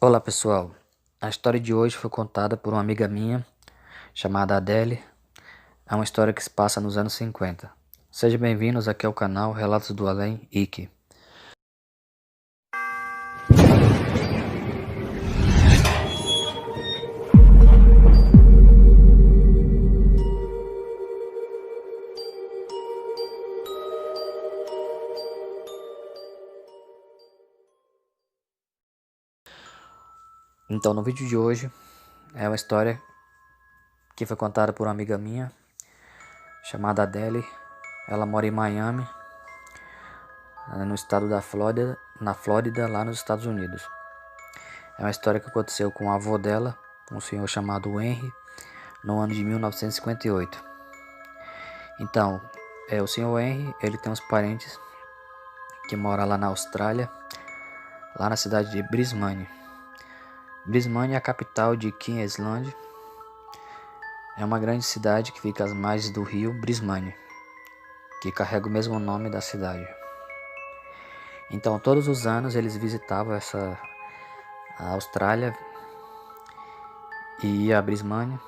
Olá pessoal, a história de hoje foi contada por uma amiga minha chamada Adele. É uma história que se passa nos anos 50. Sejam bem-vindos aqui ao canal Relatos do Além Ike. Então, no vídeo de hoje é uma história que foi contada por uma amiga minha chamada Adele. Ela mora em Miami, no estado da Flórida, na Flórida, lá nos Estados Unidos. É uma história que aconteceu com o avô dela, um senhor chamado Henry, no ano de 1958. Então, o senhor Henry, ele tem uns parentes que moram lá na Austrália, lá na cidade de Brisbane. Brisbane é a capital de Queensland. É uma grande cidade que fica às margens do rio Brisbane, que carrega o mesmo nome da cidade. Então, todos os anos eles visitavam a Austrália e ia a Brisbane.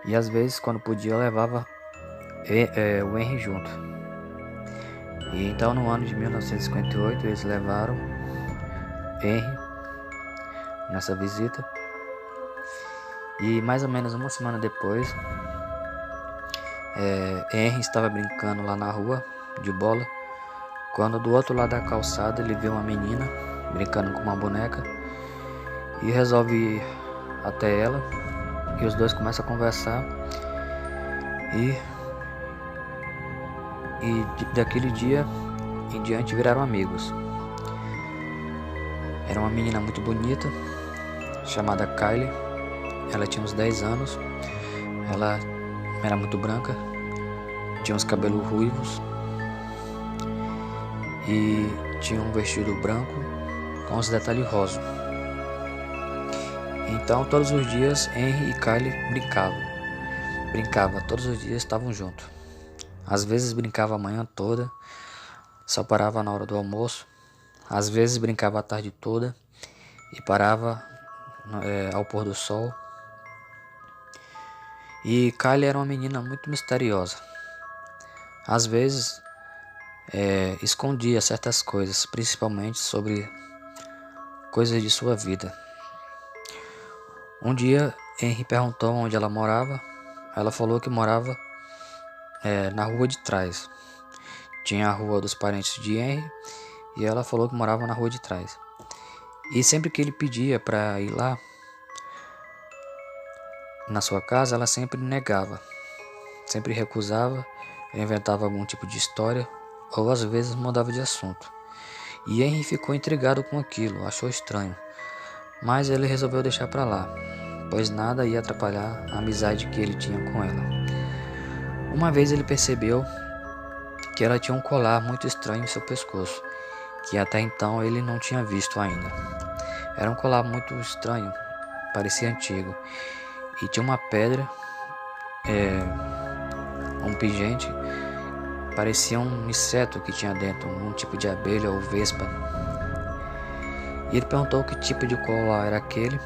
E às vezes, quando podia, levava o Henry junto. E então, no ano de 1958, eles levaram Henry nessa visita. E mais ou menos uma semana depois, Henry estava brincando lá na rua de bola, quando do outro lado da calçada ele vê uma menina brincando com uma boneca e resolve ir até ela, e os dois começam a conversar e daquele dia em diante viraram amigos. Era uma menina muito bonita chamada Kylie. Ela tinha uns 10 anos, ela era muito branca, tinha uns cabelos ruivos e tinha um vestido branco com os detalhes rosa. Então todos os dias Henry e Kylie brincavam, todos os dias estavam juntos. Às vezes brincava a manhã toda, só parava na hora do almoço. Às vezes brincava a tarde toda e parava ao pôr do sol. E Kylie era uma menina muito misteriosa. Às vezes escondia certas coisas, principalmente sobre coisas de sua vida. Um dia Henry perguntou onde ela morava. Ela falou que morava na rua de trás. Tinha a rua dos parentes de Henry e ela falou que morava na rua de trás. E sempre que ele pedia para ir lá na sua casa, ela sempre negava, sempre recusava, inventava algum tipo de história ou às vezes mudava de assunto. E Henry ficou intrigado com aquilo, achou estranho, mas ele resolveu deixar para lá, pois nada ia atrapalhar a amizade que ele tinha com ela. Uma vez ele percebeu que ela tinha um colar muito estranho em seu pescoço, que até então ele não tinha visto ainda. Era um colar muito estranho, parecia antigo, e tinha uma pedra, um pingente, parecia um inseto que tinha dentro, um tipo de abelha ou vespa. E ele perguntou que tipo de colar era aquele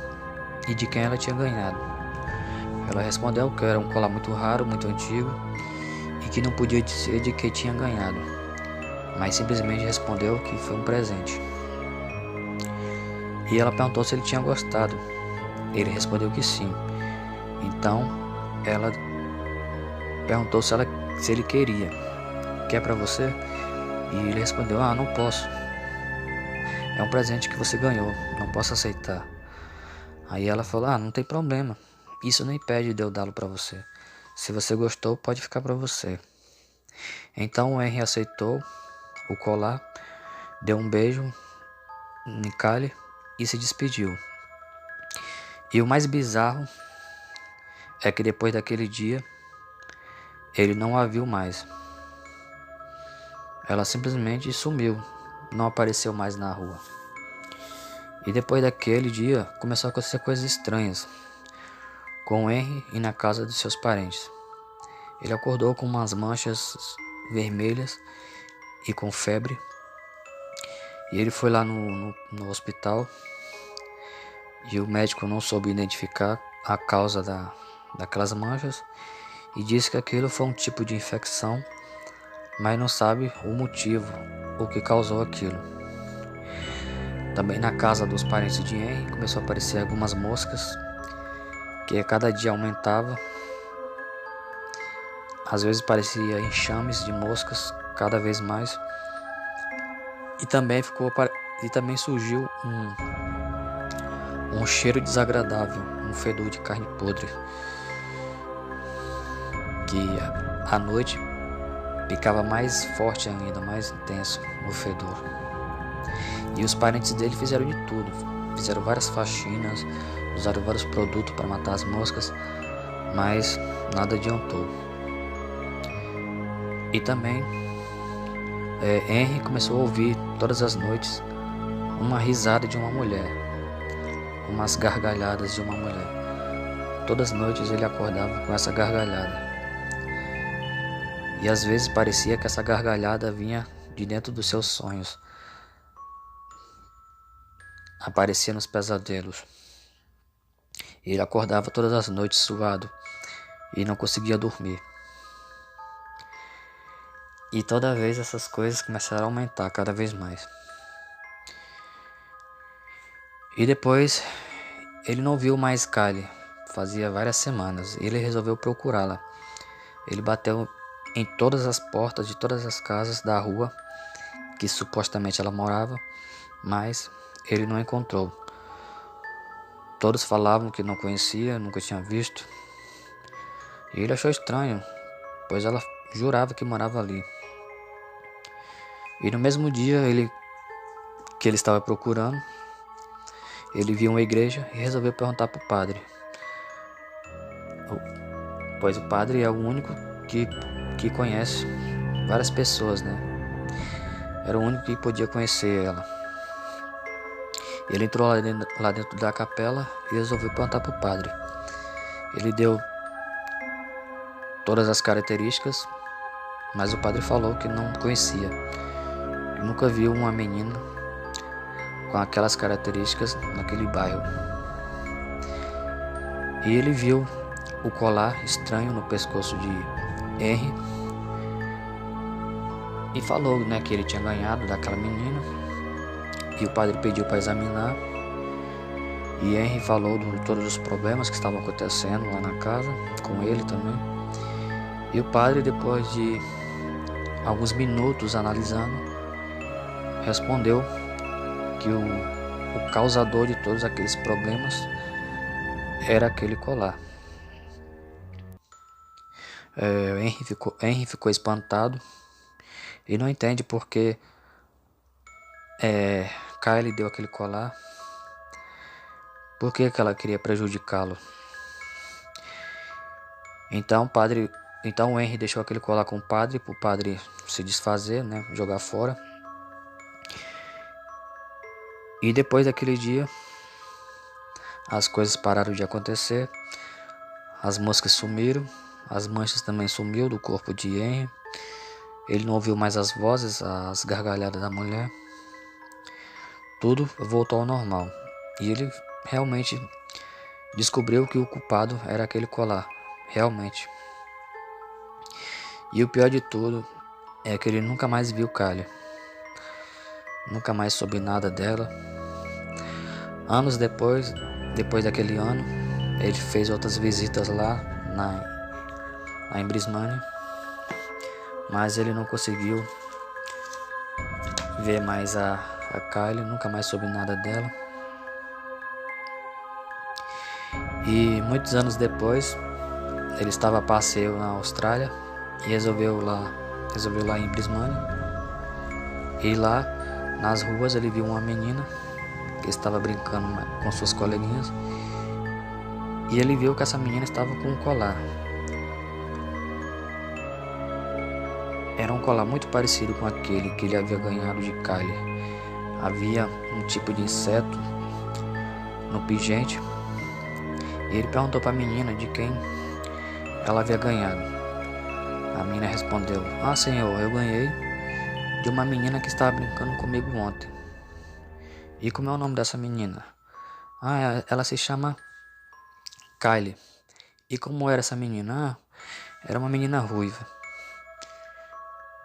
e de quem ela tinha ganhado. Ela respondeu que era um colar muito raro, muito antigo e que não podia dizer de quem tinha ganhado, mas simplesmente respondeu que foi um presente. E ela perguntou se ele tinha gostado. Ele respondeu que sim. Então ela perguntou se ele queria. Quer pra você? E ele respondeu: não posso. É um presente que você ganhou, não posso aceitar. Aí ela falou: não tem problema. Isso não impede de eu dá-lo pra você. Se você gostou, pode ficar pra você. Então o Henry aceitou o colar, deu um beijo em Kylie e se despediu. E o mais bizarro é que depois daquele dia, ele não a viu mais. Ela simplesmente sumiu, não apareceu mais na rua. E depois daquele dia, começou a acontecer coisas estranhas com o Henry e na casa dos seus parentes. Ele acordou com umas manchas vermelhas e com febre. E ele foi lá no hospital E o médico não soube identificar a causa daquelas manchas e disse que aquilo foi um tipo de infecção, mas não sabe o motivo, o que causou aquilo. Também na casa dos parentes de Henry começou a aparecer algumas moscas, que a cada dia aumentava. Às vezes parecia enxames de moscas cada vez mais. E também surgiu um cheiro desagradável, um fedor de carne podre, que à noite ficava mais forte ainda, mais intenso o fedor. E os parentes dele fizeram de tudo, fizeram várias faxinas, usaram vários produtos para matar as moscas, mas nada adiantou. E também Henry começou a ouvir todas as noites uma risada de uma mulher, umas gargalhadas de uma mulher. Todas as noites ele acordava com essa gargalhada. E às vezes parecia que essa gargalhada vinha de dentro dos seus sonhos. Aparecia nos pesadelos. Ele acordava todas as noites suado e não conseguia dormir. E toda vez essas coisas começaram a aumentar cada vez mais. E depois ele não viu mais Kylie. Fazia várias semanas. E ele resolveu procurá-la. Ele bateu em todas as portas de todas as casas da rua que supostamente ela morava, mas ele não encontrou. Todos falavam que não conhecia, nunca tinha visto. E ele achou estranho, pois ela jurava que morava ali. E no mesmo dia que ele estava procurando, ele viu uma igreja e resolveu perguntar para o padre. Pois o padre é o único que conhece várias pessoas, né? Era o único que podia conhecer ela. Ele entrou lá dentro da capela e resolveu perguntar para o padre. Ele deu todas as características, mas o padre falou que não conhecia. Nunca viu uma menina com aquelas características naquele bairro. E ele viu o colar estranho no pescoço de Henry e falou, né, que ele tinha ganhado daquela menina. E o padre pediu para examinar. E Henry falou de todos os problemas que estavam acontecendo lá na casa, com ele também. E o padre, depois de alguns minutos analisando, respondeu que o causador de todos aqueles problemas era aquele colar. Henry ficou espantado e não entende porque Kylie deu aquele colar. Por que ela queria prejudicá-lo? Então o Henry deixou aquele colar com o padre para o padre se desfazer, né, jogar fora. E depois daquele dia, as coisas pararam de acontecer. As moscas sumiram, as manchas também sumiu do corpo de Henry. Ele não ouviu mais as vozes, as gargalhadas da mulher. Tudo voltou ao normal. E ele realmente descobriu que o culpado era aquele colar. Realmente. E o pior de tudo é que ele nunca mais viu Kylie. Nunca mais soube nada dela. Anos depois daquele ano, ele fez outras visitas lá em Brisbane, mas ele não conseguiu ver mais a Kylie, nunca mais soube nada dela. E muitos anos depois, ele estava a passeio na Austrália e resolveu lá em Brisbane. E lá nas ruas ele viu uma menina que estava brincando com suas coleguinhas, e ele viu que essa menina estava com um colar. Era um colar muito parecido com aquele que ele havia ganhado de Kylie. Havia um tipo de inseto no pingente, e ele perguntou para a menina de quem ela havia ganhado. A menina respondeu: "Ah, senhor, eu ganhei de uma menina que estava brincando comigo ontem." "E como é o nome dessa menina?" Ela se chama Kylie. E como era essa menina? Era uma menina ruiva.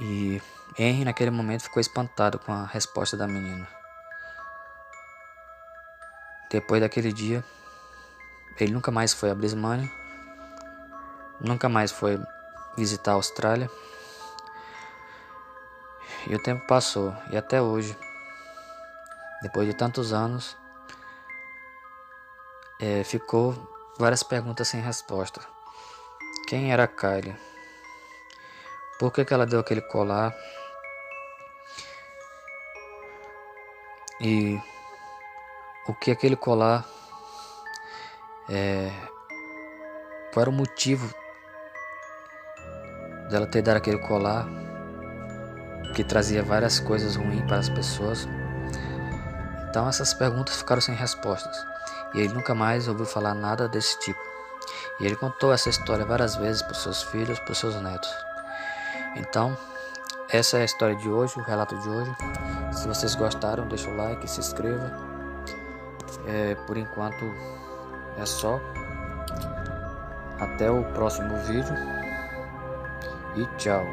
E Henry naquele momento ficou espantado com a resposta da menina. Depois daquele dia, ele nunca mais foi a Brisbane, nunca mais foi visitar a Austrália. E o tempo passou, e até hoje, depois de tantos anos, ficou várias perguntas sem resposta. Quem era a Kylie? Por que ela deu aquele colar? E o que aquele colar... qual era o motivo dela ter dado aquele colar que trazia várias coisas ruins para as pessoas? Então essas perguntas ficaram sem respostas. E ele nunca mais ouviu falar nada desse tipo. E ele contou essa história várias vezes para os seus filhos, para os seus netos. Então, essa é a história de hoje, o relato de hoje. Se vocês gostaram, deixa o like, se inscreva. Por enquanto é só. Até o próximo vídeo. E tchau.